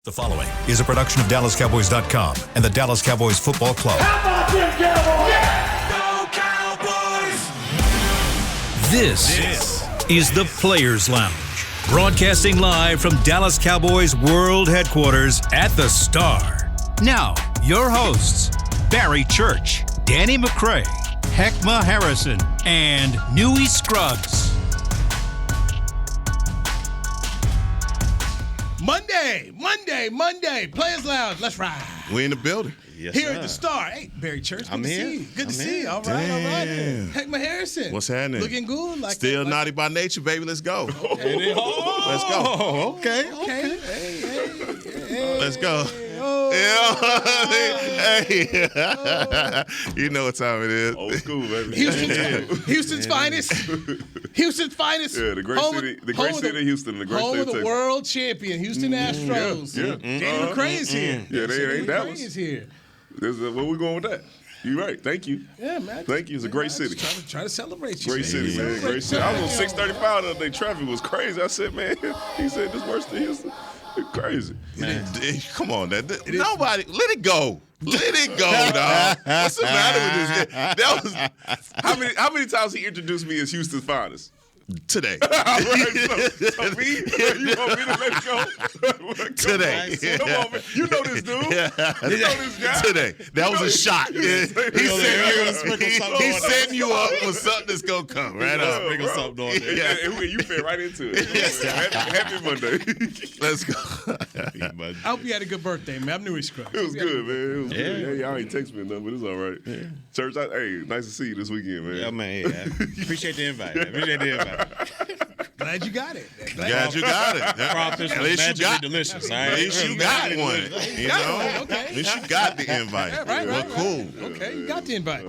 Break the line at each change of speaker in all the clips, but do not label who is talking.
The following is a production of DallasCowboys.com and the Dallas Cowboys Football Club.
How about them Cowboys?
Yeah! Go Cowboys!
This is the Players Lounge, broadcasting live from Dallas Cowboys World Headquarters at the Star. Now, your hosts, Barry Church, Danny McCray, Heckma Harrison, and Newey Scruggs.
Monday, Players Lounge, let's ride.
We in the building.
Yes, here at the Star. Hey, Barry Church, good to see you. Good to see you. All right. Heckma Harrison.
What's happening?
Looking good. Like
Still naughty by nature, baby. Let's go.
Okay.
Let's go.
Okay. Hey.
Let's go. Hey. You know what time it is.
Old school, baby.
Houston's finest. Houston's finest.
Yeah, the great city of Houston, the great
home
state
of the
Texas.
world champion, Houston Astros.
Yeah.
Danny McCray is here.
Yeah, they ain't Dallas.
McCray is here.
Where we going with that? You're right. Thank you.
Yeah, man.
Thank you. It's a great city.
Try to celebrate you.
Great city, man. Great city. I was on 635 the other day. Traffic was crazy. I said, man, he said this worse than Houston. It's crazy.
Man, come on, nobody. Let it go. Let it go, dog. What's the matter with this? That was
How many times he introduced me as Houston's finest?
today.
All right, so me? You want me to let it go?
Today.
Come on, man. You know this dude. You know this guy.
Today. That was a shot. He's setting you up for something that's going to come right up.
Sprinkle something on there. And you fit right into it. Happy Monday.
Let's go.
I hope you had a good birthday, man. I'm Newey Scruggs.
It was good, man. It was good. Yeah, y'all ain't text me enough, but it's all right. Yeah. Church, hey, nice to see you this weekend, man.
Yeah, man. Yeah. Appreciate the invite.
Glad you got it.
Glad you got it.
Crawfish was magically delicious.
At least you got one. You know?
Okay.
At least you got the invite.
Yeah, right.
Cool.
Okay, you got the invite.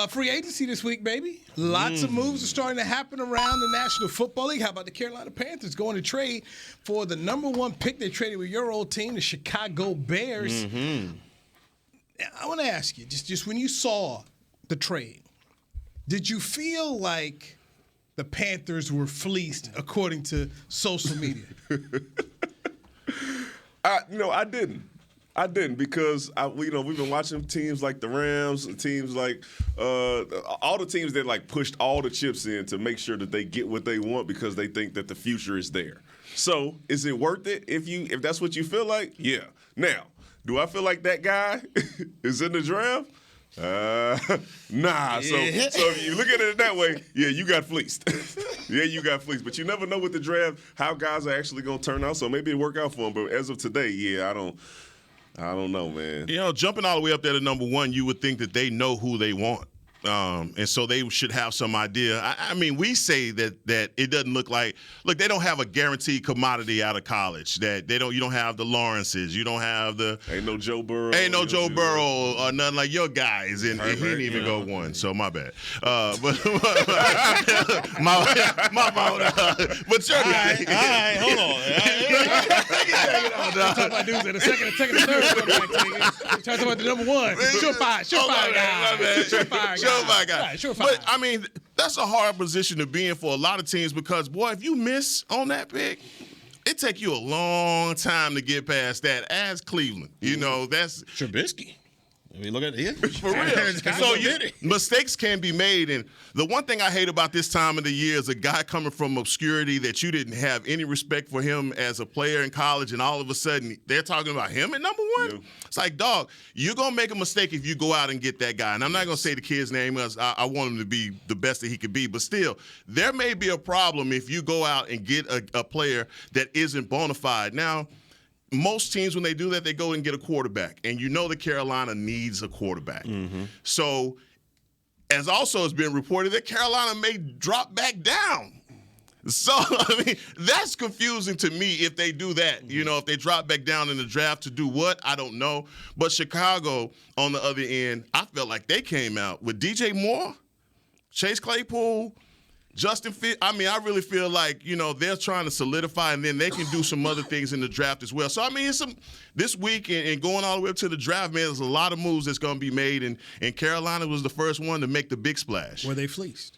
Free agency this week, baby. Lots of moves are starting to happen around the National Football League. How about the Carolina Panthers going to trade for the number one pick? They traded with your old team, the Chicago Bears. I want to ask you, just when you saw the trade, did you feel like the Panthers were fleeced according to social media?
I didn't because we've been watching teams like the Rams, teams like all the teams that like pushed all the chips in to make sure that they get what they want because they think that the future is there. So is it worth it if that's what you feel like? Yeah. Now, do I feel like that guy is in the draft? Nah. Yeah. So if you look at it that way, yeah, you got fleeced. But you never know with the draft how guys are actually going to turn out. So maybe it work out for them. But as of today, yeah, I don't know, man.
You know, jumping all the way up there to number one, you would think that they know who they want. And so they should have some idea. I mean, we say that it doesn't look like – look, they don't have a guaranteed commodity out of college. That you don't have the Lawrences. You don't have the –
Ain't no Joe Burrow.
Ain't no Joe Burrow or nothing like your guys. And he didn't even go one, so my bad. But my fault. But your guy.
All right, hold on.
Talk about dudes in the second and third quarterback team. Talk about the number one. Surefire guy. Sure.
But, I mean, that's a hard position to be in for a lot of teams because, boy, if you miss on that pick, it take you a long time to get past that as Cleveland. You know, that's –
Trubisky. I mean, look at it.
For real. So mistakes can be made. And the one thing I hate about this time of the year is a guy coming from obscurity that you didn't have any respect for him as a player in college, and all of a sudden they're talking about him at number one. Yeah. It's like, dog, you're going to make a mistake if you go out and get that guy. And I'm not going to say the kid's name because I want him to be the best that he could be. But still, there may be a problem if you go out and get a player that isn't bona fide. Now, most teams, when they do that, they go and get a quarterback. And you know that Carolina needs a quarterback. Mm-hmm. So, as also has been reported, that Carolina may drop back down. So, I mean, that's confusing to me if they do that. You know, if they drop back down in the draft to do what, I don't know. But Chicago, on the other end, I felt like they came out with DJ Moore, Chase Claypool, Justin Fields. I mean, I really feel like, you know, they're trying to solidify, and then they can do some other things in the draft as well. So, I mean, it's this week and going all the way up to the draft, man, there's a lot of moves that's going to be made, and Carolina was the first one to make the big splash.
Were they fleeced?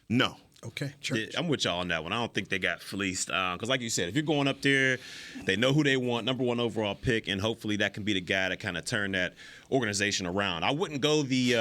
No.
Okay, Church.
Yeah, I'm with y'all on that one. I don't think they got fleeced. Because like you said, if you're going up there, they know who they want, number 1 overall pick, and hopefully that can be the guy to kind of turn that organization around. I wouldn't go the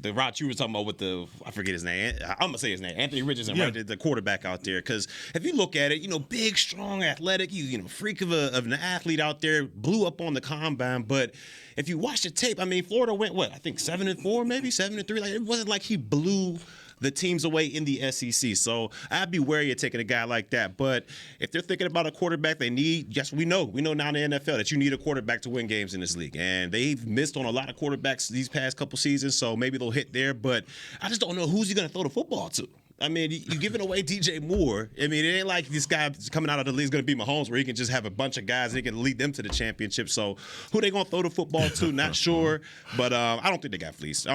route you were talking about with I forget his name. I'm going to say his name, Anthony Richardson, right, the quarterback out there. Because if you look at it, big, strong, athletic, freak of an athlete out there, blew up on the combine. But if you watch the tape, I mean, Florida went, I think 7-4, maybe 7-3. Like, it wasn't like he blew the teams away in the SEC. So I'd be wary of taking a guy like that. But if they're thinking about a quarterback they need, yes, we know now in the NFL that you need a quarterback to win games in this league. And they've missed on a lot of quarterbacks these past couple seasons, so maybe they'll hit there. But I just don't know who's he going to throw the football to. I mean, you're giving away DJ Moore. I mean, it ain't like this guy coming out of the league is going to be Mahomes where he can just have a bunch of guys and he can lead them to the championship. So who they going to throw the football to, not sure. But I don't think they got fleeced.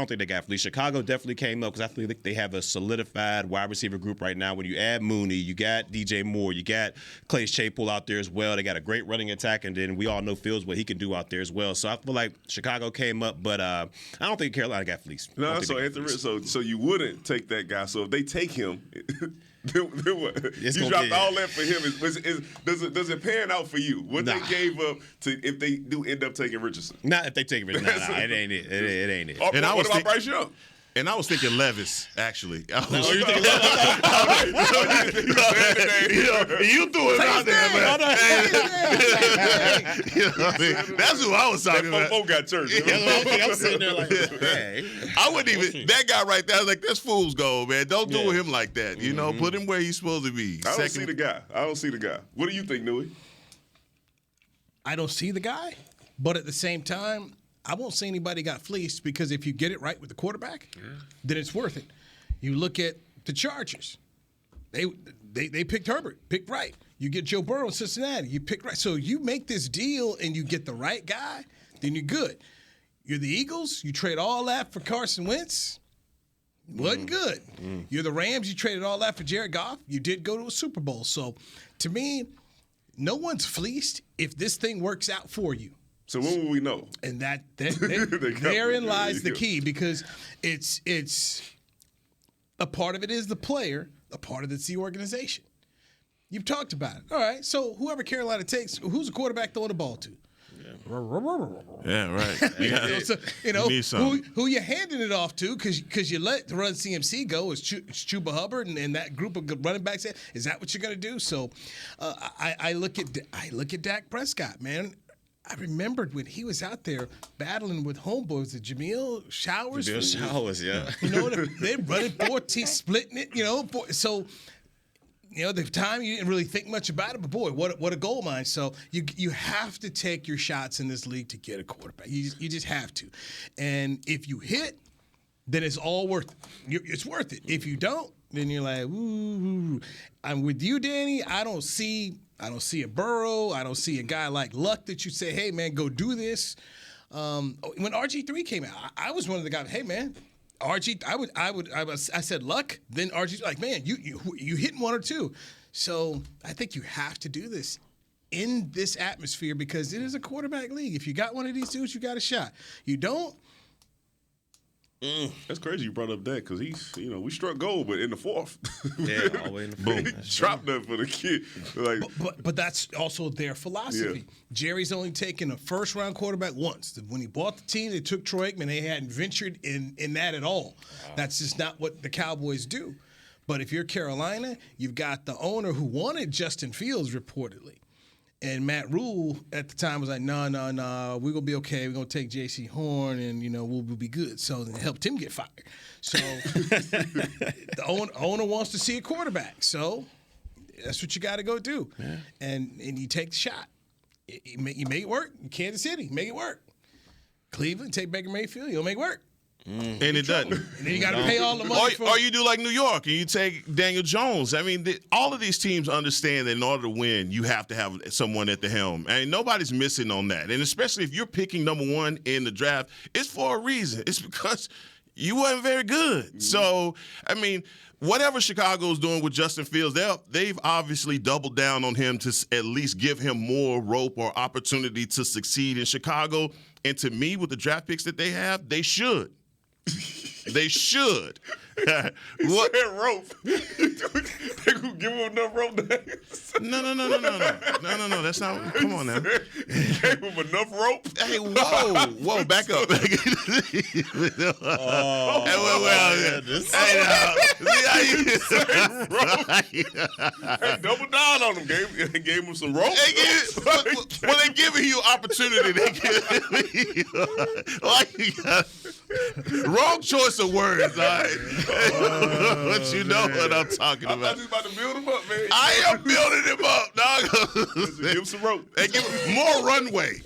Chicago definitely came up because I feel like they have a solidified wide receiver group right now. When you add Mooney, you got DJ Moore, you got Clay Chapel out there as well. They got a great running attack, and then we all know Fields what he can do out there as well. So I feel like Chicago came up, but I don't think Carolina got fleeced.
No, so Anthony, so you wouldn't take that guy. So if they take him, then what? You dropped all that for him. Does it pan out for you? What they gave up to if they do end up taking Richardson?
Not if they take Richardson. Nah, it ain't it. It ain't it.
And
what about Bryce Young?
And I was thinking Levis, actually.
You thinking
You threw it out there, man. That's who I was talking about.
That got church.
I'm sitting there like, hey.
I wouldn't even. That guy right there, I was like, that's fool's gold, man. Don't do him like that. Put him where he's supposed to be.
I don't see the guy. What do you think, Newey?
I don't see the guy, but at the same time, I won't say anybody got fleeced because if you get it right with the quarterback, then it's worth it. You look at the Chargers. They picked Herbert, picked right. You get Joe Burrow in Cincinnati, you pick right. So you make this deal and you get the right guy, then you're good. You're the Eagles, you trade all that for Carson Wentz. Wasn't good. You're the Rams, you traded all that for Jared Goff. You did go to a Super Bowl. So to me, no one's fleeced if this thing works out for you.
So when will we know?
And therein lies the key because it's a part of it is the player, a part of it's the organization. You've talked about it. All right, so whoever Carolina takes, who's the quarterback throwing the ball to?
Yeah, right.
Who you handing it off to because you let the Run CMC go is Chuba Hubbard and that group of running backs. Is that what you're going to do? So I look at Dak Prescott, man. I remembered when he was out there battling with homeboys, the Jamil Showers.
Yeah.
They're running 14, splitting it, So, the time you didn't really think much about it, but boy, what a gold mine. So you have to take your shots in this league to get a quarterback. You just have to. And if you hit, then it's all worth it. It's worth it. If you don't, then you're like, ooh. I'm with you, Danny. I don't see a Burrow. I don't see a guy like Luck that you say, hey, man, go do this. When RG3 came out, I was one of the guys, hey, man, RG, I said Luck. Then RG's like, man, you hitting one or two. So I think you have to do this in this atmosphere because it is a quarterback league. If you got one of these dudes, you got a shot. You don't.
That's crazy you brought up that because he's, we struck gold, but in the fourth.
Yeah, always in the fourth.
He dropped that for the kid. Like,
but that's also their philosophy.
Yeah.
Jerry's only taken a first-round quarterback once. When he bought the team, they took Troy Aikman. They hadn't ventured in that at all. Wow. That's just not what the Cowboys do. But if you're Carolina, you've got the owner who wanted Justin Fields reportedly. And Matt Rule at the time was like, no, we're going to be okay. We're going to take J.C. Horn and, we'll be good. So it helped him get fired. So the owner wants to see a quarterback. So that's what you got to go do. Yeah. And you take the shot. You make it work. In Kansas City, make it work. Cleveland, take Baker Mayfield, you'll make it work.
And it doesn't.
And then you got to pay all the money
or you do like New York and you take Daniel Jones. I mean, all of these teams understand that in order to win, you have to have someone at the helm. And nobody's missing on that. And especially if you're picking number one in the draft, it's for a reason. It's because you weren't very good. Mm-hmm. So, I mean, whatever Chicago's doing with Justin Fields, they've obviously doubled down on him to at least give him more rope or opportunity to succeed in Chicago. And to me, with the draft picks that they have, they should. They should. What?
Said rope. They could give him enough rope names.
No. That's not. Come on now.
Gave him enough rope.
Hey, whoa, back up.
Hey, double down on him. Gave him some rope.
Well, they giving you opportunity. They giving you wrong choice of words. All right, but you know what I'm talking
I
about.
thought you was about to build him up, man.
I am building him up, dog.
Give him some rope.
They give him more runway.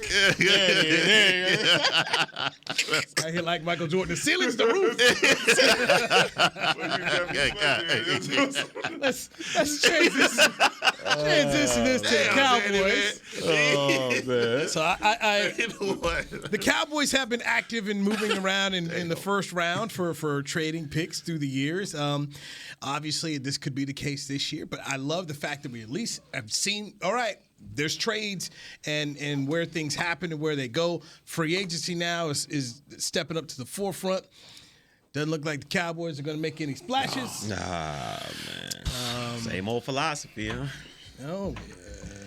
I hear like Michael Jordan. The ceiling's the roof. Let's transition this to the Cowboys.
Oh man.
So the Cowboys have been active in moving around in the first round for trading picks through the years. Obviously, this could be the case this year, but I love the fact that we at least have seen, all right, there's trades and where things happen and where they go. Free agency now is stepping up to the forefront. Doesn't look like the Cowboys are going to make any splashes.
Nah, man. Same old philosophy, huh?
No.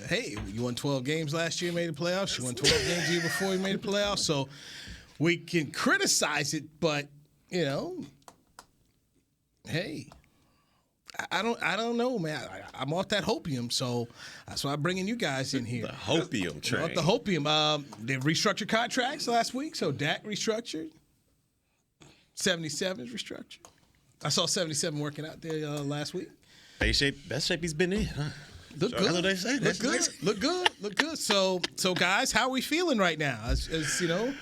Hey, you won 12 games last year, made the playoffs. You won 12 games the year before you made the playoffs. So we can criticize it, but, you know, hey, I don't know, man. I'm off that hopium, so that's why I'm bringing you guys in here.
The hopium train.
Off the hopium. They restructured contracts last week, so Dak restructured. 77's restructured. I saw 77 working out there last week.
Best shape he's been in, huh?
Look good.
That's what they say.
Look good. So guys, how are we feeling right now? As you know,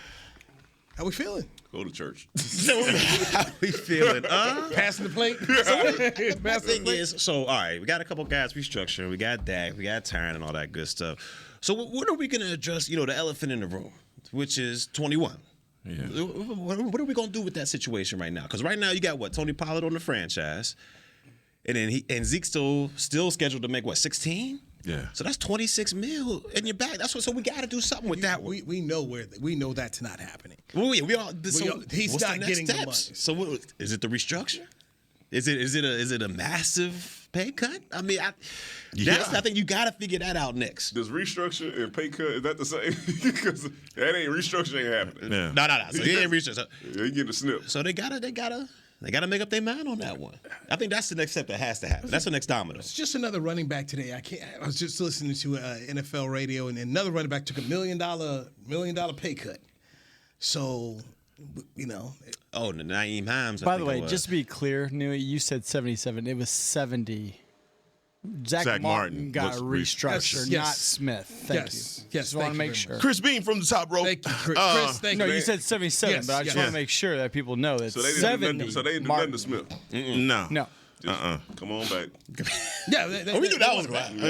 how we feeling?
Go to church.
How we feeling?
Passing the plate.
My thing is, so all right, we got a couple guys restructuring. We got Dak, we got Tyron, and all that good stuff. So what are we going to address? You know, the elephant in the room, which is 21. Yeah. What are we going to do with that situation right now? Because right now you got what, Tony Pollard on the franchise, and then Zeke's still scheduled to make what, 16?
Yeah.
So that's 26 mil in your back. That's what. So we got to do something with that one.
We know that's not happening.
He's
not getting the money.
So what, is it the restructure? Is it a massive pay cut? I mean, I think you got to figure that out next.
Does restructure and pay cut, is that the same? Because that ain't restructure ain't happening.
Yeah.
No. So he ain't restructure.
Yeah, he getting a snip.
So they gotta make up their mind on that one. I think that's the next step that has to happen. That's the next domino.
It's just another running back today. I was just listening to NFL radio, and another running back took $1 million pay cut. So, you know.
Oh, Naeem Hines.
By the way, just to be clear, Newey, you said 77. It was 70. Zach Martin got restructured, not Smith. Thank you.
Yes,
just want to make sure.
Chris Bean from the top rope.
Thank you, Chris. Thank you.
No, you said 77,
Yes,
but I just want to make sure that people know that 70.
So they didn't do nothing to Smith.
No.
Come on back.
Yeah,
we knew that was going to happen.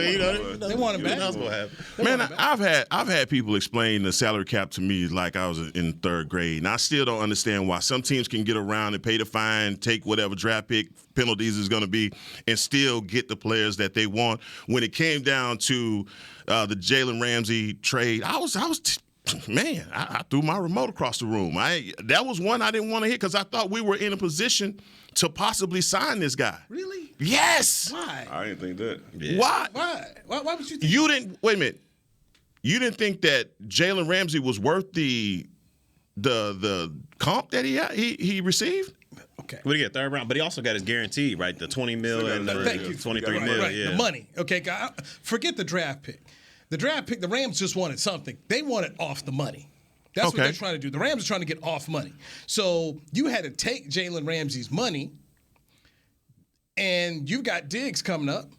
They want him back.
That was going to happen.
Man, I've had people explain the salary cap to me like I was in third grade, and I still don't understand why some teams can get around and pay the fine, take whatever draft pick penalties is going to be, and still get the players that they want. When it came down to the Jalen Ramsey trade, I threw my remote across the room. That was one I didn't want to hit because I thought we were in a position to possibly sign this guy.
Really?
Yes.
Why?
I didn't think that.
Yeah.
Why would you think?
You didn't. Wait a minute. You didn't think that Jalen Ramsey was worth the comp that he received?
Okay.
What do you get? Third round, but he also got his guarantee, right? The 20 mil and the 23 mil.
Right,
yeah.
the money. Okay, forget the draft pick. The draft pick, the Rams just wanted something. They wanted off the money. That's what they're trying to do. The Rams are trying to get off money. So you had to take Jalen Ramsey's money, and you've got Diggs coming up.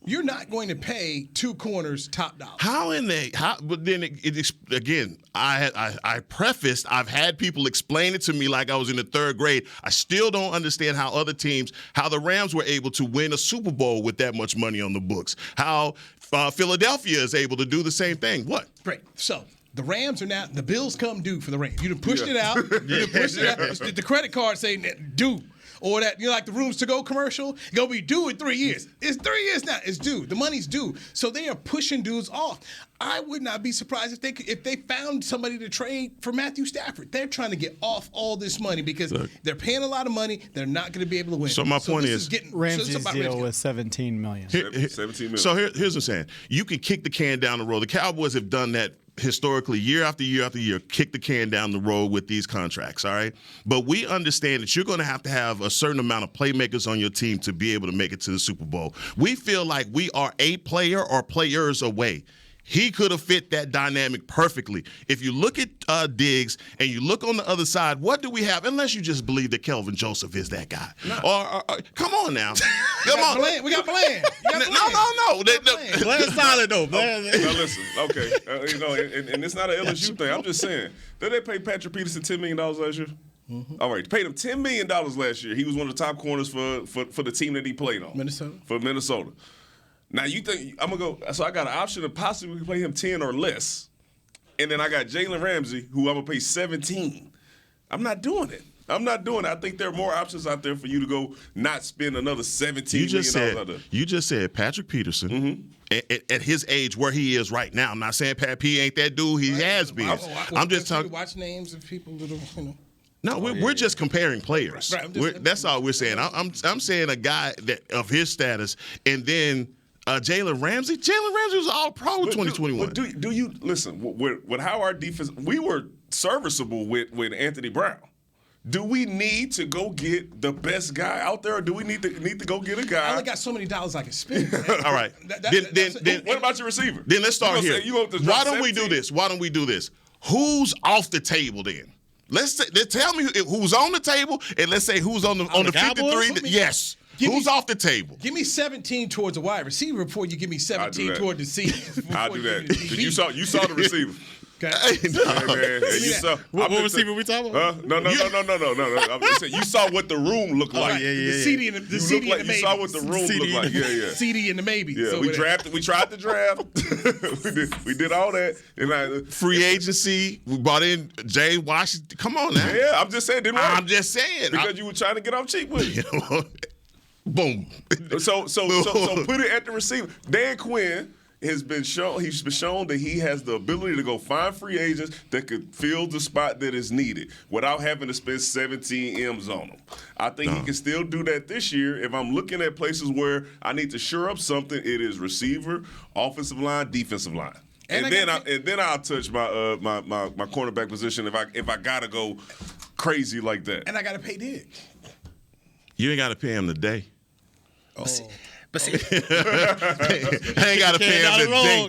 You're not going to pay two corners top dollar.
But then again, I prefaced, I've had people explain it to me like I was in the third grade. I still don't understand how the Rams were able to win a Super Bowl with that much money on the books. How Philadelphia is able to do the same thing. What?
Great. So the Rams are now, the bills come due for the Rams. You done pushed it out. You done pushed it out. The credit card saying due. or that, like the Rooms to Go commercial, gonna be due in 3 years. It's 3 years now. It's due. The money's due. So they are pushing dudes off. I would not be surprised if they found somebody to trade for Matthew Stafford. They're trying to get off all this money because they're paying a lot of money. They're not going to be able to win.
So my point is
Ramsey's deal was $17 million.
17 million.
So here's what I'm saying. You can kick the can down the road. The Cowboys have done that historically year after year after year, kick the can down the road with these contracts, all right? But we understand that you're going to have a certain amount of playmakers on your team to be able to make it to the Super Bowl. We feel like we are a player or players away. He could have fit that dynamic perfectly. If you look at Diggs and you look on the other side, what do we have? Unless you just believe that Kelvin Joseph is that guy. No. Or come on now. Come on.
We got Bland.
No.
Bland's solid, though.
Now listen, okay. And it's not an LSU thing. I'm just saying. Did they pay Patrick Peterson $10 million last year? Mm-hmm. All right, paid him $10 million last year. He was one of the top corners for the team that he played on. For Minnesota. Now you think I'm gonna go? So I got an option to possibly play him 10 or less, and then I got Jalen Ramsey, who I'm gonna pay 17. I'm not doing it. I think there are more options out there for you to go not spend another $17 million out there.
You just said Patrick Peterson. At his age, where he is right now. I'm not saying Pat P ain't that dude. He has been. I'm just talking.
Watch names of people that
No, we're just comparing players. Right, that's all we're saying. I'm saying a guy that of his status, and then Jalen Ramsey. Jalen Ramsey was all pro 2021.
Do you listen with how our defense? We were serviceable with Anthony Brown. Do we need to go get the best guy out there, or do we need to go get a guy?
I only got so many dollars I can spend.
All right. Then
what about your receiver?
Then let's start here. Why don't we do this? Who's off the table then? Let's tell me who's on the table, and let's say who's on the 53. Yes. Who's off the table?
Give me 17 towards a wide receiver before you give me 17 toward the C.
I'll do that. You saw the receiver.
Okay.
Hey, man. You saw,
what receiver we talking about?
No. I'm just saying, you saw what the room looked like.
The CD and the maybe.
You saw what the room looked like. Yeah.
CD and the maybe.
Yeah,
so
we tried to draft. we did all that. And
free agency. We brought in Jay Washington. Come on now.
Yeah, I'm just saying. Didn't work.
I'm just saying.
Because you were trying to get off cheap with it.
Boom.
So put it at the receiver. Dan Quinn has been shown. He's been shown that he has the ability to go find free agents that could fill the spot that is needed without having to spend 17 M's on them. I think he can still do that this year. If I'm looking at places where I need to shore up something, it is receiver, offensive line, defensive line. And then I'll touch my cornerback position if I gotta go crazy like that.
And I gotta pay Diggs.
You ain't gotta pay him today.
But see,
I ain't got to pay him today.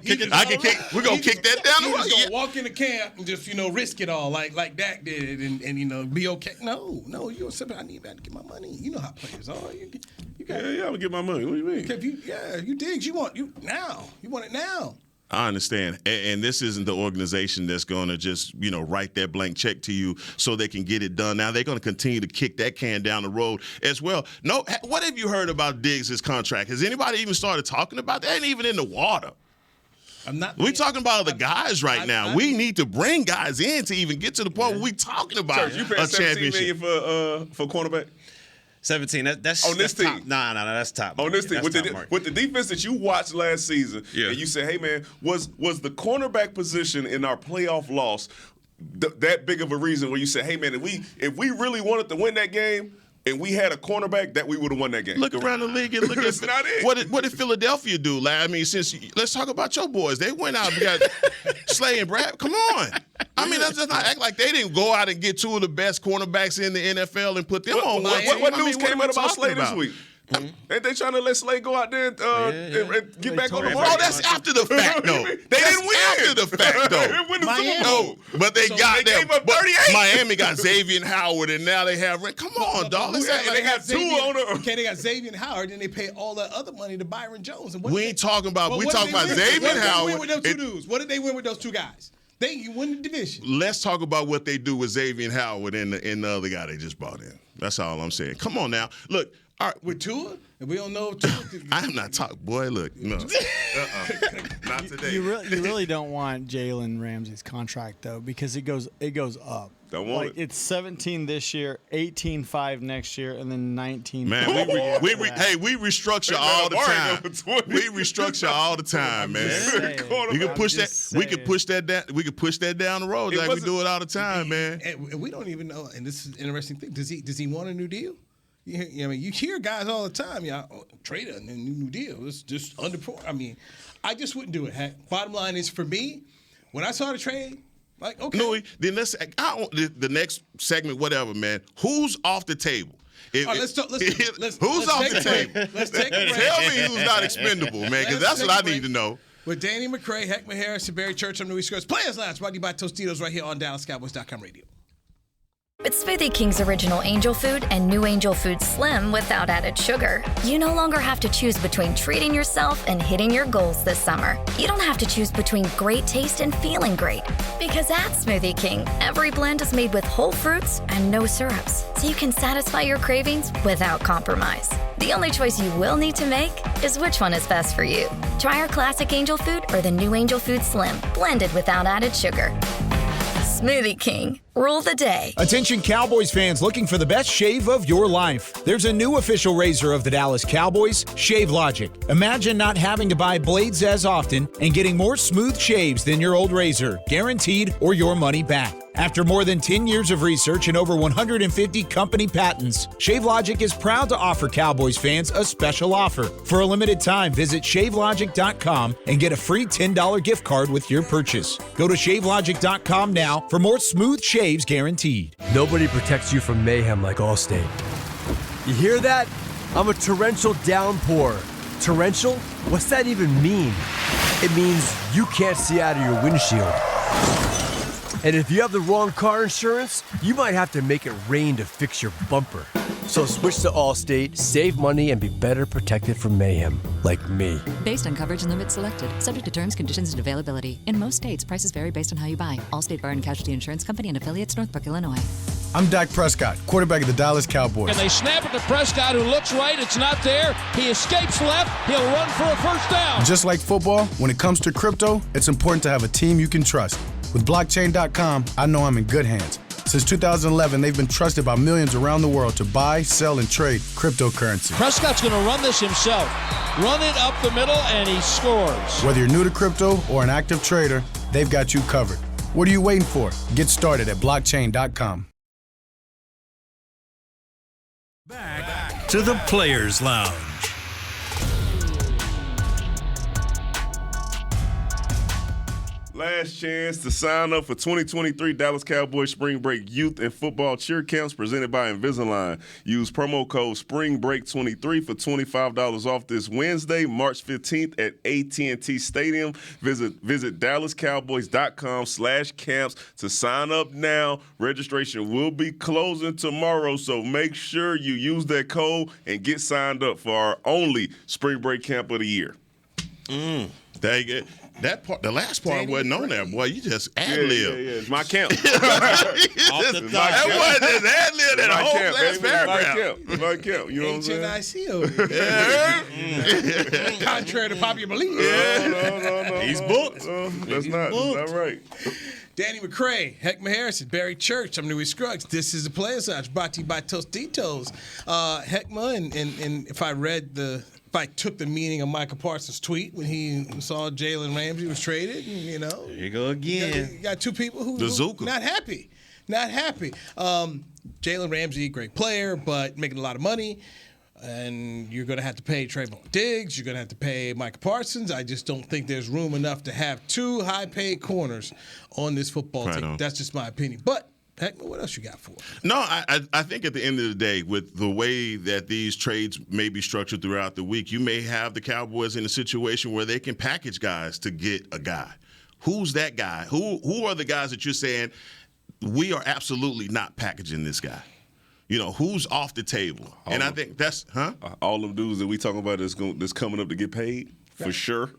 We're going to kick that down the road.
He's going to walk into camp and just, risk it all like Dak did and be okay. No, you're something I need to get my money. You know how players are. You got
I'm going to get my money. What do you mean?
You Diggs. You want it now.
I understand. And this isn't the organization that's going to just, write that blank check to you so they can get it done. Now, they're going to continue to kick that can down the road as well. No, what have you heard about Diggs' contract? Has anybody even started talking about that? Ain't even in the water. We're talking about the guys right now. We need to bring guys in to even get to the point where we're talking about
you paid $17 million for cornerback?
17. That's
on this team.
Top. Nah, that's top.
On this team, with the defense that you watched last season, and you said, "Hey, man, was the cornerback position in our playoff loss that big of a reason?" Where you said, "Hey, man, if we really wanted to win that game, and we had a cornerback, that we would have won that game."
Look around the league and look at
not it.
What did Philadelphia do? Let's talk about your boys. They went out. We got Slay and Brad. Come on. I mean, let's just not act like they didn't go out and get two of the best cornerbacks in the NFL and put them on.
What news came out about Slay this week? Ain't they trying to let Slay go out there and get back on the market?
Oh, that's after the fact, though. They didn't win after the fact, though.
They win the Super Bowl.
But they got them.
Gave up 38.
Miami got Xavier Howard, and now they have. Come on, dog.
They got two on the.
Okay, they got Xavier Howard, and they pay all that other money to Byron Jones. And
we ain't talking about. We talking about Xavier Howard.
What did they win with those two dudes? What did they win with those two guys? You win the division.
Let's talk about what they do with Xavier Howard and the other guy they just brought in. That's all I'm saying. Come on now. Look, All right.
With Tua? And we don't know if Tua.
I'm not talking. Boy, look. No. Not today.
You really don't want Jalen Ramsey's contract, though, because it goes up.
Don't want it.
It's 17 this year, 18.5 next year, and then 19.
Man, we restructure all the time. We restructure all the time, man. You can push that. We can push that down. We can push that down the road like we do it all the time, man.
And we don't even know. And this is an interesting thing. Does he want a new deal? You hear guys all the time. Trade a new deal. It's just underperform. I mean, I just wouldn't do it. Bottom line is, for me, when I saw the trade. Like, okay.
No, then the next segment, whatever, man. Who's off the table?
Who's off the table? Let's take a break.
Tell me who's not expendable, man, because that's what I need to know.
With Danny McCray, Heckman Harris, and Barry Church, I'm Louis Scruggs. Players Lounge, brought to you by Tostitos right here on DallasCowboys.com radio.
With Smoothie King's original Angel Food and new Angel Food Slim without added sugar, you no longer have to choose between treating yourself and hitting your goals this summer. You don't have to choose between great taste and feeling great. Because at Smoothie King, every blend is made with whole fruits and no syrups, so you can satisfy your cravings without compromise. The only choice you will need to make is which one is best for you. Try our classic Angel Food or the new Angel Food Slim, blended without added sugar. Smoothie King. Rule the day.
Attention Cowboys fans looking for the best shave of your life. There's a new official razor of the Dallas Cowboys, Shave Logic. Imagine not having to buy blades as often and getting more smooth shaves than your old razor, guaranteed or your money back. After more than 10 years of research and over 150 company patents, ShaveLogic is proud to offer Cowboys fans a special offer. For a limited time, visit ShaveLogic.com and get a free $10 gift card with your purchase. Go to ShaveLogic.com now for more smooth shaves guaranteed.
Nobody protects you from mayhem like Allstate. You hear that? I'm a torrential downpour. Torrential? What's that even mean? It means you can't see out of your windshield. And if you have the wrong car insurance, you might have to make it rain to fix your bumper. So switch to Allstate, save money, and be better protected from mayhem, like me.
Based on coverage and limits selected, subject to terms, conditions, and availability. In most states, prices vary based on how you buy. Allstate Bar and Casualty Insurance Company and affiliates, Northbrook, Illinois.
I'm Dak Prescott, quarterback of the Dallas Cowboys.
And they snap it to Prescott, who looks right. It's not there. He escapes left. He'll run for a first down.
Just like football, when it comes to crypto, it's important to have a team you can trust. With blockchain.com, I know I'm in good hands. Since 2011, they've been trusted by millions around the world to buy, sell, and trade cryptocurrency.
Prescott's going to run this himself. Run it up the middle, and he scores.
Whether you're new to crypto or an active trader, they've got you covered. What are you waiting for? Get started at blockchain.com.
Back to the Players Lounge.
Last chance to sign up for 2023 Dallas Cowboys Spring Break Youth and Football Cheer Camps presented by Invisalign. Use promo code SPRINGBREAK23 for $25 off this Wednesday, March 15th at AT&T Stadium. Visit DallasCowboys.com/camps to sign up now. Registration will be closing tomorrow, so make sure you use that code and get signed up for our only Spring Break Camp of the year.
There you go. That part, the last part wasn't on there, boy. You just ad-lib.
Yeah. It's my camp.
Off the top. That wasn't just ad-lib. That whole last paragraph.
It's my camp. You know what I'm saying?
HNIC. Contrary to popular belief.
No.
He's booked.
That's not right.
Danny McCray, Heckman Harris, Barry Church. I'm Louis Scruggs. This is the Players Lounge, brought to you by Tostitos. Heckman, and if I took the meaning of Michael Parsons' tweet when he saw Jalen Ramsey was traded, you know.
There you go again.
You got two people who not happy. Jalen Ramsey, great player, but making a lot of money. And you're going to have to pay Trayvon Diggs. You're going to have to pay Michael Parsons. I just don't think there's room enough to have two high-paid corners on this football team. That's just my opinion. But Heck, what else you got for us?
No, I think at the end of the day, with the way that these trades may be structured throughout the week, you may have the Cowboys in a situation where they can package guys to get a guy. Who's that guy? Who are the guys that you're saying, we are absolutely not packaging this guy? You know, who's off the table? I think that's,
all them dudes that we talking about that's coming up to get paid? For sure.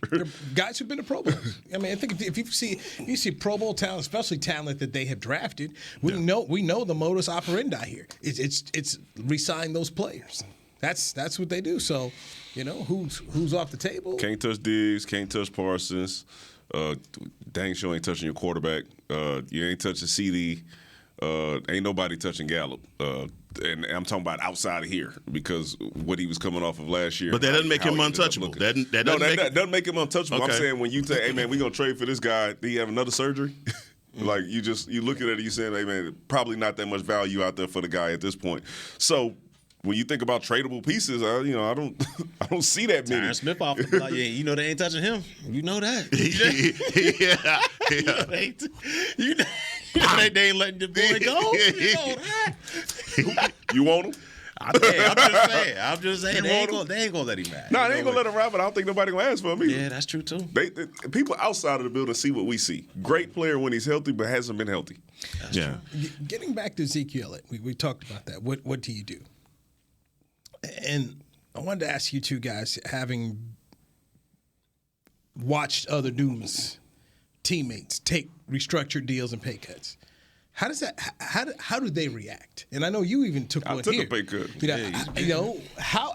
Guys who've been to Pro Bowl. I mean, I think if you see Pro Bowl talent, especially talent that they have drafted, we know the modus operandi here. It's re-sign those players. That's what they do. So, who's off the table?
Can't touch Diggs, can't touch Parsons. Dang sure ain't touching your quarterback. You ain't touching CD. Ain't nobody touching Gallup. And I'm talking about outside of here because what he was coming off of last year.
But that doesn't make him untouchable. That
doesn't make him untouchable.
Okay.
I'm saying when you say, hey, man, we're going to trade for this guy, did he have another surgery? Like, you look at it and you saying, hey, man, probably not that much value out there for the guy at this point. So when you think about tradable pieces, I don't see that many.
Tyron Smith off the block. Yeah, they ain't touching him. You know that. They ain't letting the boy go. You know that.
You want him?
I'm just saying. They ain't gonna let him ride.
No, they ain't gonna let him ride, but I don't think nobody gonna ask for him either.
Yeah, that's true too.
People outside of the building see what we see. Great player when he's healthy, but hasn't been healthy.
Yeah.
Getting back to Ezekiel Elliott, we talked about that. What do you do? And I wanted to ask you two guys, having watched other Dooms teammates take restructured deals and pay cuts, how does that? How do they react? And I know you even took one here.
I took a pay cut.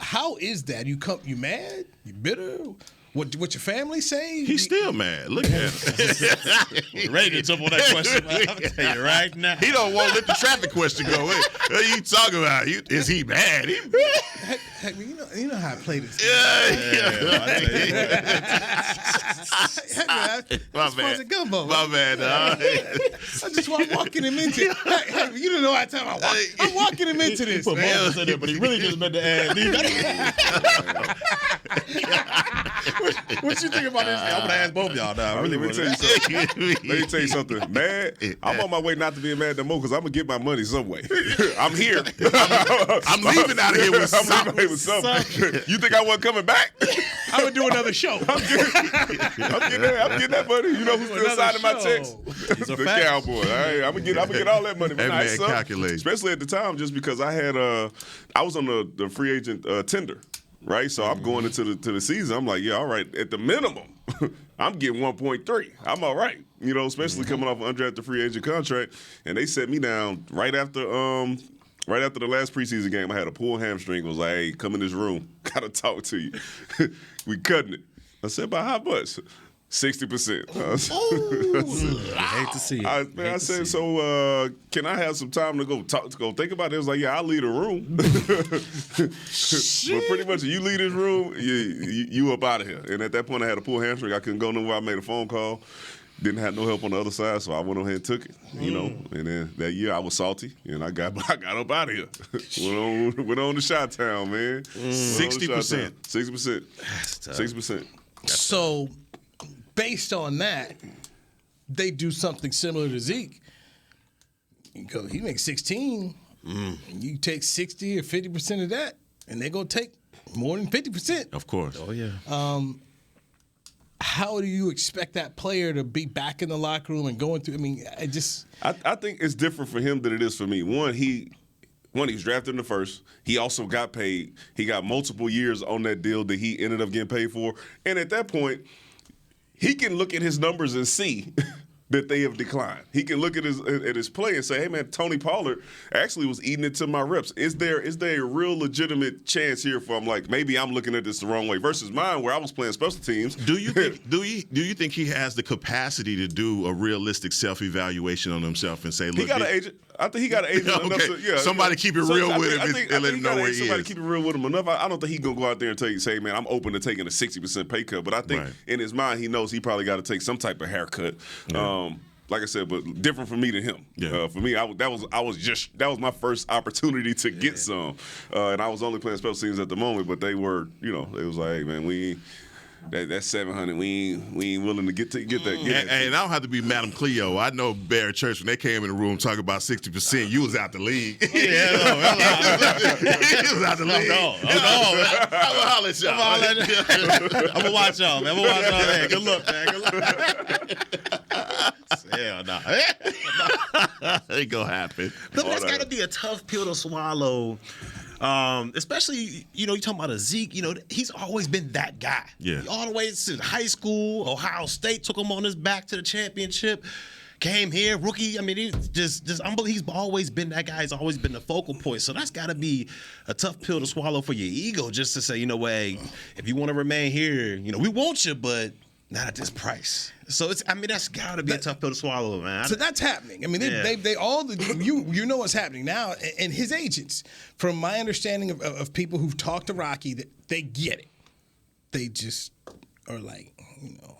How is that? You mad? You bitter? What your family say?
He's still mad. Look at him.
Ready to jump on that question. I'm tell you right now.
He don't want to let the traffic question go. What are you talking about? Is he mad?
Heck, you know how I play this.
My bad.
I just want walking him into it. Hey, you don't know how time I'm walking him into this.
Put Moses in there, but he really just meant to add. What you think about this? I'm gonna ask both of y'all now.
Let me tell you something. Mad? I'm on my way not to be mad no more because I'm gonna get my money some way. I'm here.
I'm leaving out of here with something.
You think I wasn't coming back?
I'm gonna do another show.
I'm getting that money. You know who's still signing my checks? The Cowboys. I'm gonna get all that money.
That man calculates.
Especially at the time, just because I had I was on the free agent tender. Right, so I'm going into the season. I'm like, yeah, all right. At the minimum, I'm getting 1.3. I'm all right, especially coming off an undrafted free agent contract. And they set me down right after the last preseason game. I had a pulled hamstring. Was like, hey, come in this room. Gotta talk to you. We cutting it. I said, by how much? 60%.
I hate to see it.
I said, so can I have some time to go think about it? It was like, yeah, I'll leave the room. But pretty much, you leave this room, you up out of here. And at that point, I had a pulled hamstring. I couldn't go nowhere. I made a phone call. Didn't have no help on the other side, so I went on ahead and took it. And then that year I was salty, and I got up out of here. went on to Chi-Town, man.
60%.
60%. 60%.
So, based on that, they do something similar to Zeke. He makes 16. You take 60 or 50% of that, and they're going to take more than 50%.
Of course.
Oh, yeah.
how do you expect that player to be back in the locker room and going through? I mean, I think it's different for him than it is for me. One, he was drafted in the first. He also got paid. He got multiple years on that deal that he ended up getting paid for. And at that point, he can look at his numbers and see that they have declined. He can look at his play and say, hey, man, Tony Pollard actually was eating into my reps. Is there a real legitimate chance here for him, like, maybe I'm looking at this the wrong way versus mine where I was playing special teams?
Do you think he has the capacity to do a realistic self-evaluation on himself and say, look,
he got an agent. I think he got an agent enough to,
somebody keep it real with him and let him know where he is.
Somebody keep it real with him enough. I don't think he's going to go out there and say, man, I'm open to taking a 60% pay cut. But I think in his mind, he knows he probably got to take some type of haircut. Yeah. Like I said, but different for me than him. Yeah. For me, that was my first opportunity to get some, and I was only playing special teams at the moment. But they were, it was like, hey, man, that's 700. We ain't willing to get that.
And I don't have to be Madam Cleo. I know Barry Church, when they came in the room talking about 60%, you was out the league.
Yeah,
you was out the league. I'm gonna holler at y'all.
I'm gonna watch y'all, man. Man. Good luck, man. Good luck. Hell no.
Ain't gonna happen.
But that's gotta be a tough pill to swallow. Especially, you're talking about a Zeke, he's always been that guy.
Yeah.
All the way since high school, Ohio State took him on his back to the championship. came here, rookie. I mean, he's just unbelievable. He's always been that guy. He's always been the focal point. So that's got to be a tough pill to swallow for your ego, just to say, you know what, hey, if you want to remain here, you know, we want you, but not at this price. So that's got to be a tough pill to swallow, man.
So that's happening. I mean, they all you know what's happening now, and his agents, from my understanding of people who've talked to Rocky, that they get it. They just are like, you know,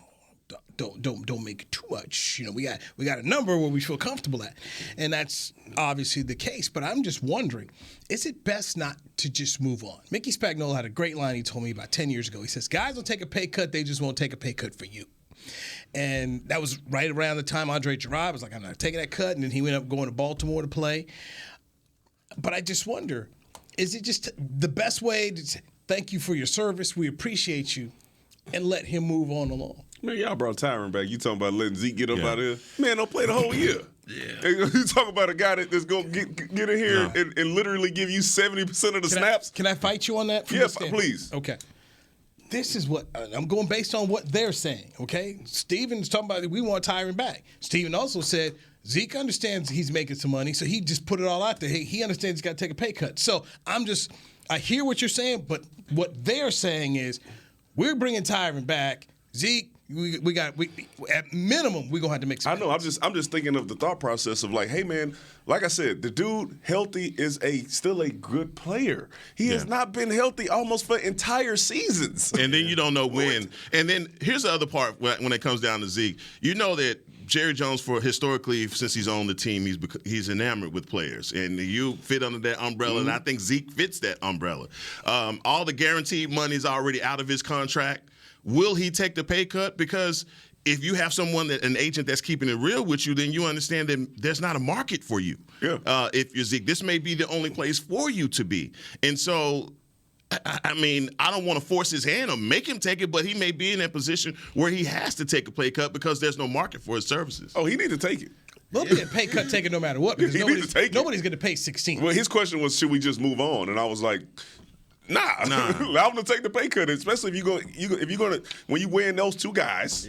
don't make it too much. You know, we got a number where we feel comfortable at, and that's obviously the case. But I'm just wondering, is it best not to just move on? Mickey Spagnuolo had a great line he told me about 10 years ago. He says, guys will take a pay cut, they just won't take a pay cut for you. And that was right around the time Andre Gerard was like, I'm not taking that cut, and then he went up going to Baltimore to play. But I just wonder, is it just the best way to say, thank you for your service, we appreciate you, and let him move on along?
Man, y'all brought Tyron back. You talking about letting Zeke get up out of here? Man, don't play the whole year.
Yeah.
You talk about a guy that's going to get in here and literally give you 70% of the snaps.
Can I fight you on that?
Yes, please.
Okay. This is what I'm going based on what they're saying, okay? Steven's talking about we want Tyron back. Steven also said Zeke understands he's making some money, so he just put it all out there. He understands he's got to take a pay cut. So I hear what you're saying, but what they're saying is we're bringing Tyron back. Zeke, we at minimum we're gonna have to make some.
I know. I'm just thinking of the thought process of like, hey man, like I said, the dude healthy is still a good player. He has not been healthy almost for entire seasons.
And then you don't know when. And then here's the other part when it comes down to Zeke. You know that Jerry Jones, historically, since he's on the team, he's enamored with players, and you fit under that umbrella. And I think Zeke fits that umbrella. All the guaranteed money is already out of his contract. Will he take the pay cut? Because if you have an agent that's keeping it real with you, then you understand that there's not a market for you.
Yeah.
If you're Zeke, this may be the only place for you to be. And so, I mean, I don't want to force his hand or make him take it, but he may be in that position where he has to take a pay cut because there's no market for his services.
Oh, he need to take it.
We'll be a pay cut taken no matter what because nobody's going to pay 16.
Well, his question was, should we just move on? And I was like, Nah. Allow him to take the pay cut, especially if you're going to when you win those two guys.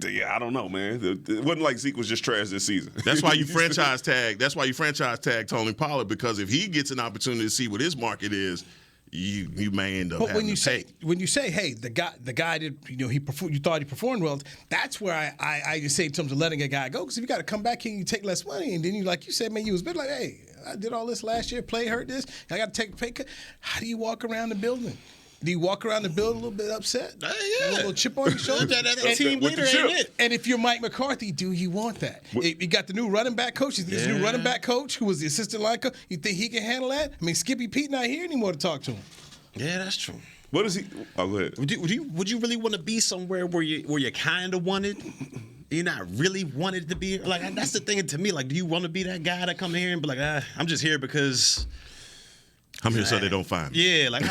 Yeah, I don't know, man. It wasn't like Zeke was just trash this season.
That's why you franchise tag. That's why you franchise tag Tony Pollard, because if he gets an opportunity to see what his market is, you may end up. But
when you say, hey, the guy did, you thought he performed well. That's where I just say in terms of letting a guy go, because if you got to come back here and you take less money, and then you, like you said, man, you was a bit like, hey, I did all this last year, play hurt this, I got to take a pay cut. How do you walk around the building? Do you walk around the building a little bit upset?
Yeah.
A little chip on your shoulder?
That team leader ain't it.
And if you're Mike McCarthy, do you want that? You got the new running back coach. There's a new running back coach who was the assistant line coach. You think he can handle that? I mean, Skippy Pete not here anymore to talk to him.
Yeah, that's true.
What is he? Oh, go ahead.
Would you really want to be somewhere where you kind of wanted? You're not really wanted to be like that's the thing to me. Like, do you want to be that guy that come here and be like, I'm just here because
I'm here so they don't find
me. Yeah, like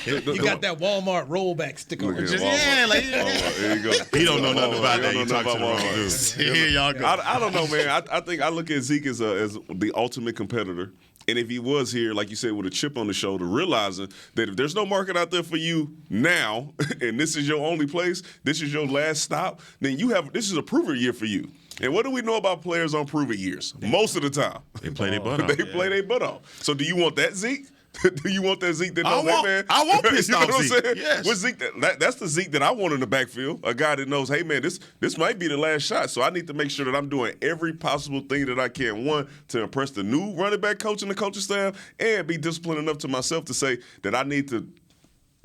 you got that Walmart rollback sticker on.
There you go.
He don't know nothing about that. You talk to the wrong dude.
Here y'all go.
I don't know, man. I think I look at Zeke as the ultimate competitor. And if he was here, like you said, with a chip on the shoulder, realizing that if there's no market out there for you now, and this is your only place, this is your last stop, then this is a prove-it year for you. And what do we know about players on prove-it years? Most of the time,
they play their butt off.
They play their butt off. So do you want that Zeke? Do you want that Zeke that knows, hey, man?
I want pissed off Zeke.
Yes. With Zeke, that's the Zeke that I want in the backfield. A guy that knows, hey, man, this might be the last shot. So I need to make sure that I'm doing every possible thing that I can, one, to impress the new running back coach and the coaching staff, and be disciplined enough to myself to say that I need to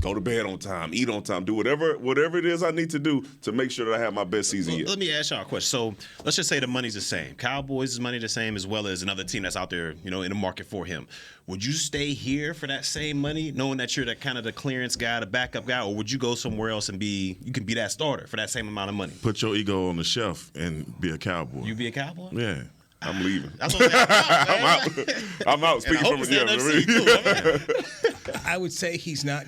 go to bed on time, eat on time, do whatever it is I need to do to make sure that I have my best season yet.
Let me ask y'all a question. So let's just say the money's the same. Cowboys' money the same, as well as another team that's out there, in the market for him. Would you stay here for that same money, knowing that you're the kind of the clearance guy, the backup guy, or would you go somewhere else and you can be that starter for that same amount of money?
Put your ego on the shelf and be a Cowboy.
You be a Cowboy?
Yeah.
I'm leaving.
That's what I'm
out. I'm out. Speaking from a
I would say he's not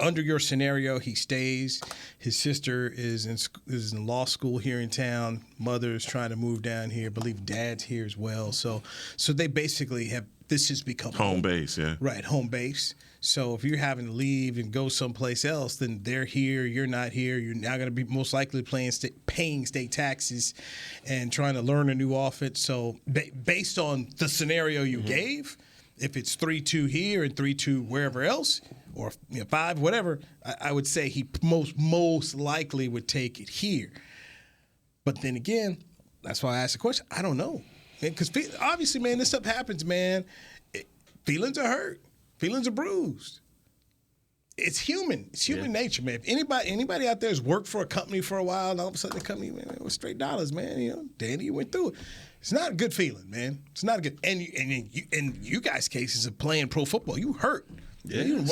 under your scenario. He stays. His sister is in law school here in town. Mother's trying to move down here. I believe dad's here as well. So they basically have. This has become
home base. Yeah.
Right, home base. So if you're having to leave and go someplace else, then they're here, you're not here. You're now going to be most likely paying state taxes and trying to learn a new offense. So based on the scenario you gave, if it's 3-2 here and 3-2 wherever else, or 5, whatever, I would say he most likely would take it here. But then again, that's why I asked the question. I don't know. Because obviously, man, this stuff happens, man. Feelings are hurt. Feelings are bruised. It's human. It's human nature, man. If anybody out there has worked for a company for a while, and all of a sudden the company, man, it was straight dollars, man. Danny, you went through it. It's not a good feeling, man. It's not a good. And you guys' cases of playing pro football, you hurt.
Yeah,
you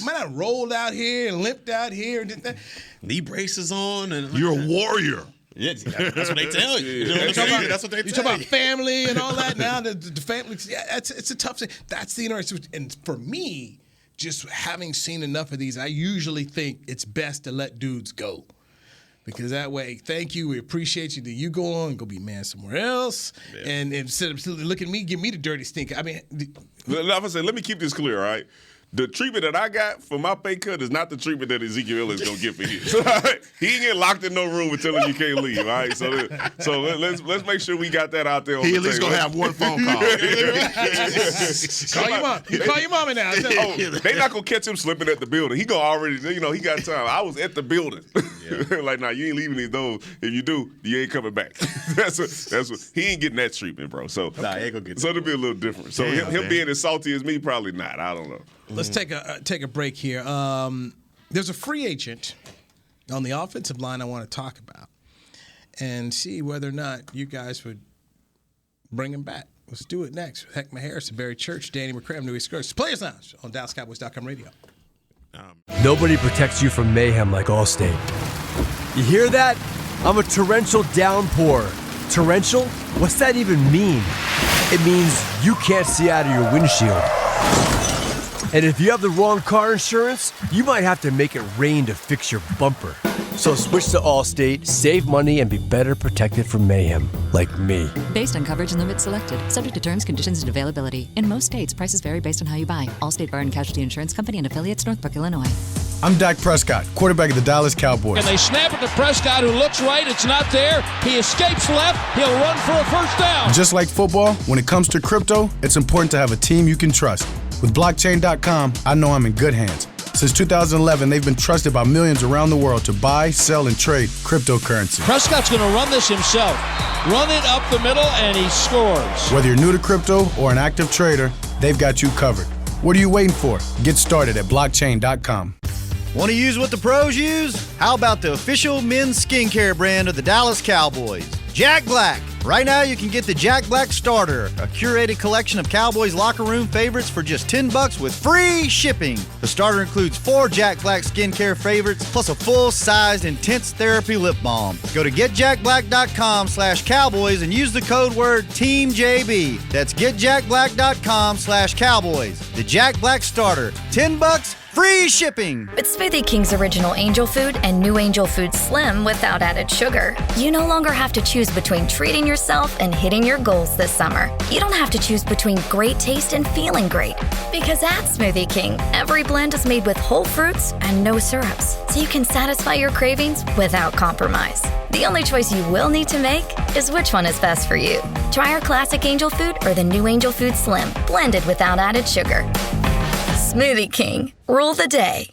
might have rolled out here and limped out here and did that.
Knee braces on, and
you're a warrior.
Yeah, that's what they tell you. That's what they tell you.
You talk about family and all that. Now the family, it's a tough thing. That's the interesting. And for me, just having seen enough of these, I usually think it's best to let dudes go. Because that way, thank you, we appreciate you. Then you go on and go be man somewhere else. Yeah. And instead of looking at me, give me the dirty stink. I mean,
let me keep this clear, all right? The treatment that I got for my pay cut is not the treatment that Ezekiel Elliott is going to get for his. He ain't get locked in no room and tell him you can't leave, all right? So let's make sure we got that out there on the table.
He at least going to have one phone call.
Call your mom. You call your mama now.
They not going to catch him slipping at the building. He going to already, he got time. I was at the building. Yeah. Like, nah, you ain't leaving these doors. If you do, you ain't coming back. That's what he ain't getting that treatment, bro. So,
he ain't gonna get
so it'll be a little different. So him being as salty as me, probably not. I don't know.
Let's take a break here. There's a free agent on the offensive line I want to talk about and see whether or not you guys would bring him back. Let's do it next. Heckma Harris, Barry Church, Danny McCram, New East Coast. Players Lounge on DallasCowboys.com radio.
Nobody protects you from mayhem like Allstate. You hear that? I'm a torrential downpour. Torrential? What's that even mean? It means you can't see out of your windshield. And if you have the wrong car insurance, you might have to make it rain to fix your bumper. So switch to Allstate, save money, and be better protected from mayhem, like me.
Based on coverage and limits selected, subject to terms, conditions, and availability. In most states, prices vary based on how you buy. Allstate Bar and Casualty Insurance Company and affiliates, Northbrook, Illinois.
I'm Dak Prescott, quarterback of the Dallas Cowboys.
And they snap it to Prescott, who looks right. It's not there. He escapes left. He'll run for a first down.
Just like football, when it comes to crypto, it's important to have a team you can trust. With blockchain.com, I know I'm in good hands. Since 2011, they've been trusted by millions around the world to buy, sell, and trade cryptocurrency.
Prescott's going to run this himself. Run it up the middle, and he scores.
Whether you're new to crypto or an active trader, they've got you covered. What are you waiting for? Get started at blockchain.com.
Want to use what the pros use? How about the official men's skincare brand of the Dallas Cowboys, Jack Black? Right now, you can get the Jack Black Starter, a curated collection of Cowboys locker room favorites for just $10 with free shipping. The starter includes 4 Jack Black skincare favorites, plus a full-sized intense therapy lip balm. Go to getjackblack.com/Cowboys and use the code word TEAMJB. That's getjackblack.com/Cowboys. The Jack Black Starter, $10, free shipping.
With Smoothie King's original Angel Food and new Angel Food Slim without added sugar, you no longer have to choose between treating yourself and hitting your goals this summer. You don't have to choose between great taste and feeling great. Because at Smoothie King, every blend is made with whole fruits and no syrups, so you can satisfy your cravings without compromise. The only choice you will need to make is which one is best for you. Try our classic Angel Food or the new Angel Food Slim, blended without added sugar. Smoothie King, rule the day.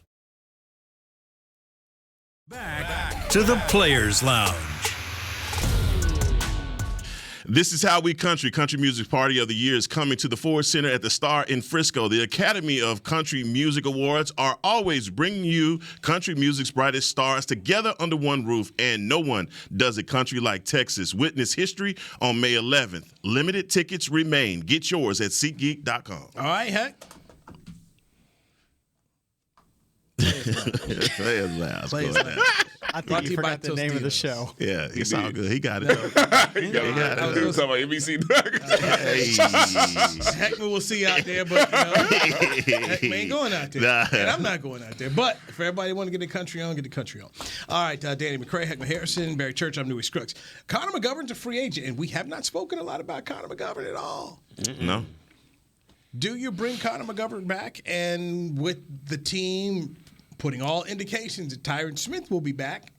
Back to the Players Lounge.
This is How We Country Music Party of the Year is coming to the Ford Center at the Star in Frisco. The Academy of Country Music Awards are always bringing you country music's brightest stars together under one roof, and no one does it country like Texas. Witness history on May 11th. Limited tickets remain. Get yours at SeatGeek.com.
All right, Heck.
Players Lounge.
Players Lounge. I think you forgot the name of the show.
Yeah, it's all good. He got it.
He got it. He was talking about NBC.
Heckman will see out there, but Heckman ain't going out there. And I'm not going out there. But if everybody want to get the country on, get the country on. All right, Danny McCray, Heckman Harrison, Barry Church, I'm Newey Scruggs. Connor McGovern's a free agent, and we have not spoken a lot about Connor McGovern at all.
No.
Do you bring Connor McGovern back? And with the team putting all indications that Tyron Smith will be back,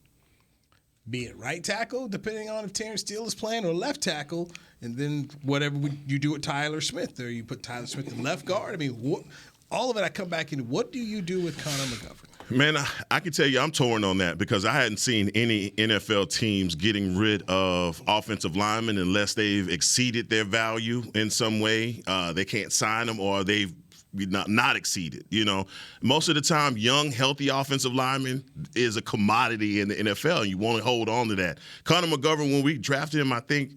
be it right tackle, depending on if Terrence Steele is playing, or left tackle, and then whatever you do with Tyler Smith, or you put Tyler Smith in left guard. I mean, all of it, I come back in. What do you do with Connor McGovern?
Man, I can tell you I'm torn on that because I hadn't seen any NFL teams getting rid of offensive linemen unless they've exceeded their value in some way. They can't sign them or they've not exceeded. You know, most of the time, young, healthy offensive lineman is a commodity in the NFL, and you want to hold on to that. Connor McGovern, when we drafted him, I think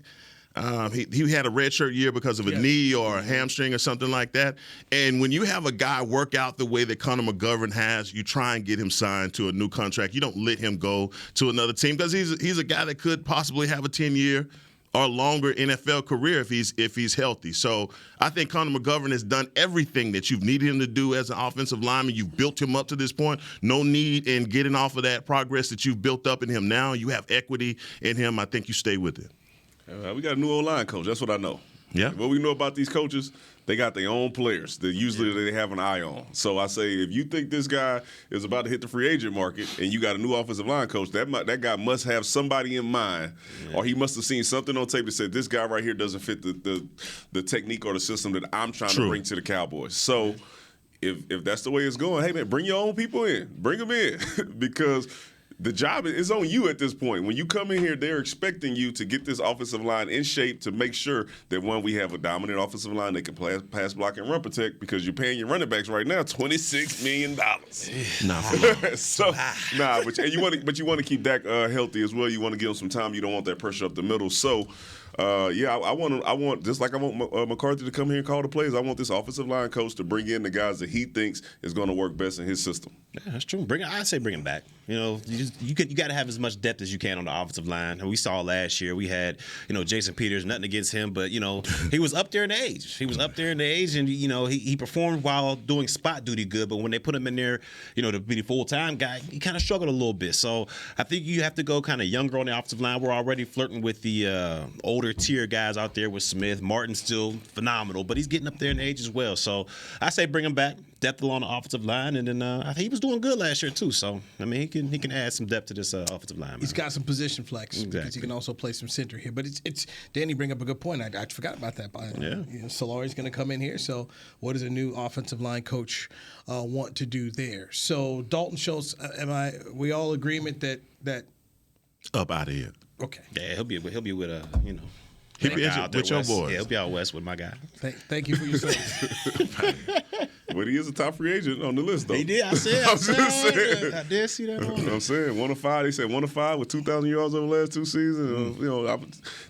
he had a redshirt year because of a knee or a hamstring or something like that. And when you have a guy work out the way that Connor McGovern has, you try and get him signed to a new contract. You don't let him go to another team because he's a guy that could possibly have a 10-year or longer NFL career if he's healthy. So I think Connor McGovern has done everything that you've needed him to do as an offensive lineman. You've built him up to this point. No need in getting off of that progress that you've built up in him now. You have equity in him. I think you stay with it.
We got a new O-line coach. That's what I know.
Yeah.
What we know about these coaches, they got their own players that usually they have an eye on. So I say if you think this guy is about to hit the free agent market and you got a new offensive line coach, that guy must have somebody in mind, or he must have seen something on tape that said this guy right here doesn't fit the technique or the system that I'm trying to bring to the Cowboys. So if that's the way it's going, hey, man, bring your own people in. Bring them in because – the job is on you at this point. When you come in here, they're expecting you to get this offensive line in shape to make sure that, one, we have a dominant offensive line that can pass block and run protect because you're paying your running backs right now $26 million. But you want to keep Dak healthy as well. You want to give him some time. You don't want that pressure up the middle. So, I want just like I want McCarthy to come here and call the plays. I want this offensive line coach to bring in the guys that he thinks is going to work best in his system.
Yeah, that's true. I say bring him back. You know, you got to have as much depth as you can on the offensive line. And we saw last year we had, Jason Peters, nothing against him, but he was up there in age. And he performed while doing spot duty good. But when they put him in there, to be the full time guy, he kind of struggled a little bit. So I think you have to go kind of younger on the offensive line. We're already flirting with the older tier guys out there with Smith. Martin's still phenomenal, but he's getting up there in age as well. So I say bring him back. Depth along the offensive line, and then I think he was doing good last year too. So I mean, he can add some depth to this offensive line.
He's got some position flex because he can also play some center here. But it's Danny bring up a good point. I forgot about that. Solari's going to come in here. So what does a new offensive line coach want to do there? So Dalton Schultz, we all agreement that
up out of here.
Okay.
Yeah, he'll be with
He'll be with your boys.
Yeah, he'll be out west with my guy.
Thank you for your service.
But he is a top free agent on the list, though.
He did. I did see that on there.
I'm saying 1 of 5. They said 1 of 5 with 2,000 yards over the last 2 seasons.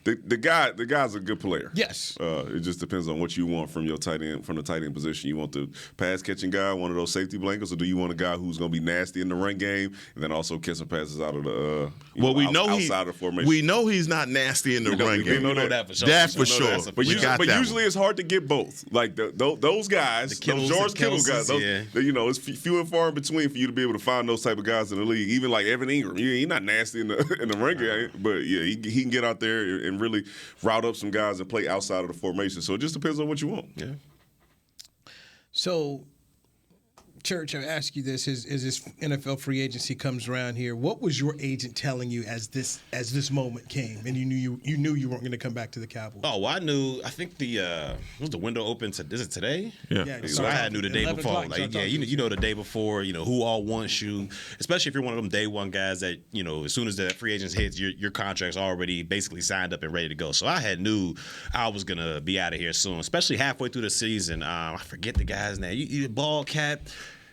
The guy's a good player.
Yes.
It just depends on what you want from your tight end, from the tight end position. You want the pass catching guy, one of those safety blankets, or do you want a guy who's going to be nasty in the run game and then also catch some passes out of the outside of the formation?
We know he's not nasty in the run game.
We know that for sure.
That for sure.
But usually it's hard to get both. Like those guys, those George Kittle guys, it's few and far in between for you to be able to find those type of guys in the league. Even like Evan Ingram, he's not nasty in the run game, but yeah, he can get out there and really route up some guys and play outside of the formation. So it just depends on what you want.
Yeah.
So, Church, I ask you this: as this NFL free agency comes around here, what was your agent telling you as this moment came, and you knew you weren't going to come back to the Cowboys?
Oh, well, I knew. I think was the window open? Is it today?
Yeah.
So I knew the day before. The day before. Who all wants you, especially if you're one of them day one guys that as soon as the free agents hits, your contract's already basically signed up and ready to go. So I knew I was gonna be out of here soon, especially halfway through the season. I forget the guy's name. You bald cat.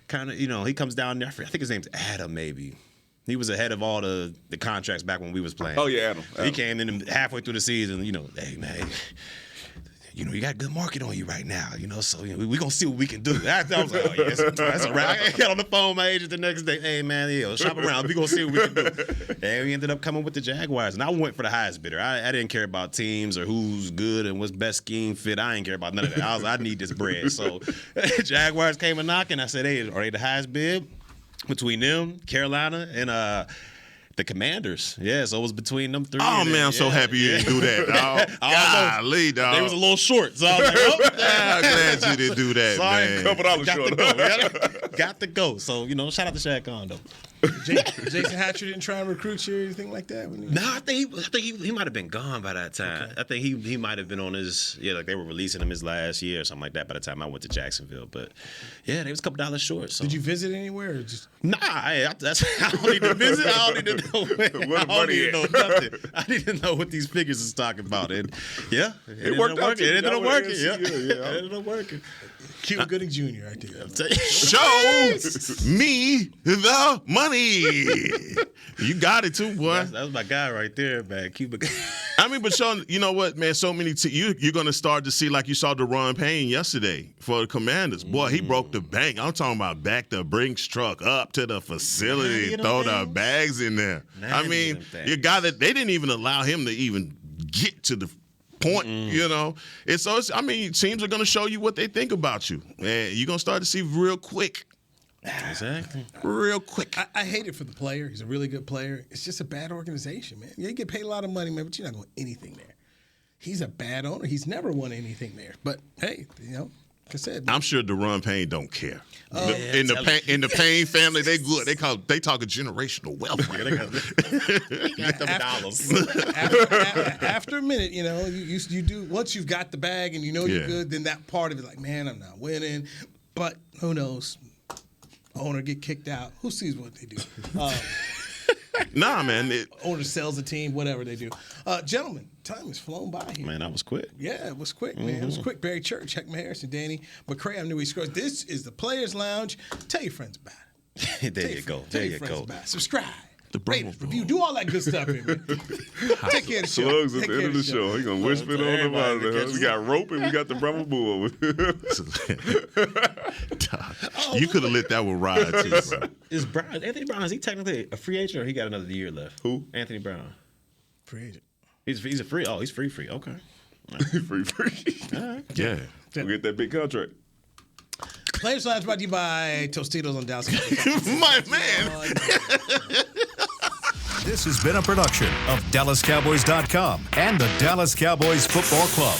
Kind of, he comes down there. I think his name's Adam, maybe. He was ahead of all the contracts back when we was playing.
Oh, yeah, Adam.
He came in halfway through the season, hey, man, you got good market on you right now, so we're going to see what we can do. I was like, oh, yes, that's all right. I got on the phone with my agent the next day. Hey, man, shop around. We're going to see what we can do. And we ended up coming with the Jaguars. And I went for the highest bidder. I didn't care about teams or who's good and what's best scheme fit. I didn't care about none of that. I need this bread. So Jaguars came a knocking. I said, hey, are they the highest bid? Between them, Carolina, and the Commanders. Yeah, so it was between them three.
Oh, man, I'm so happy you didn't do that. Oh, golly, dog.
They was a little short, so I was like,
I'm glad you didn't do that, man.
Got to go. So, shout out to Shaq Khan, though.
Jason Hatcher didn't try and recruit you or anything like that?
No, I think he might have been gone by that time. Okay. I think he might have been on his, like they were releasing him his last year or something like that by the time I went to Jacksonville. But, yeah, they was a couple dollars short. So.
Did you visit anywhere? Or just?
Nah, I don't need to visit. I don't need to know nothing. I need to know what these figures is talking about. And, yeah, it worked out. It ended up working. It ended up working.
Cuba Gooding Jr. right there.
Show me the money. You got it too, boy.
That was my guy right there, man. Cuba.
I mean, but Sean, you know what, man? So many you're going to start to see, like you saw Deron Payne yesterday for the Commanders. Boy, he broke the bank. I'm talking about back the Brinks truck up to the facility, throw the bags in there. I mean, you got it. They didn't even allow him to even get to the point, teams are going to show you what they think about you, and you're going to start to see real quick.
Exactly.
Real quick.
I hate it for the player. He's a really good player. It's just a bad organization, man. You get paid a lot of money, man, but you're not going anything there. He's a bad owner. He's never won anything there. But hey, like I said,
I'm sure Deron Payne don't care. In the Payne family, they good. They talk a generational wealth.
Got them dollars.
After a minute, you do once you've got the bag and you're good. Then that part of it, like, man, I'm not winning. But who knows? Owner get kicked out. Who sees what they do?
Nah, man.
Owner sells a team, whatever they do. Gentlemen, time has flown by here.
Man, that was quick.
Yeah, it was quick, man. It was quick. Barry Church, Heckman Harrison, Danny McCray. I'm Newey Scruggs. This is the Players Lounge. Tell your friends about it.
There you go.
Subscribe. Rate us, review, do all that good stuff here, man. Take care of the show.
Slugs at the end of the show. He gonna whisper it on the monitor. We got rope and we got the Brahma Bull over here.
You could have lit that with Rod too.
Anthony Brown, is he technically a free agent or he got another year left?
Who?
Anthony Brown.
Free agent.
He's a free. Oh, he's free. Okay.
Free.
All right.
Yeah.
We'll get that big contract.
Players Lounge brought to you by Tostitos on Dallas.
My man.
This has been a production of DallasCowboys.com and the Dallas Cowboys Football Club.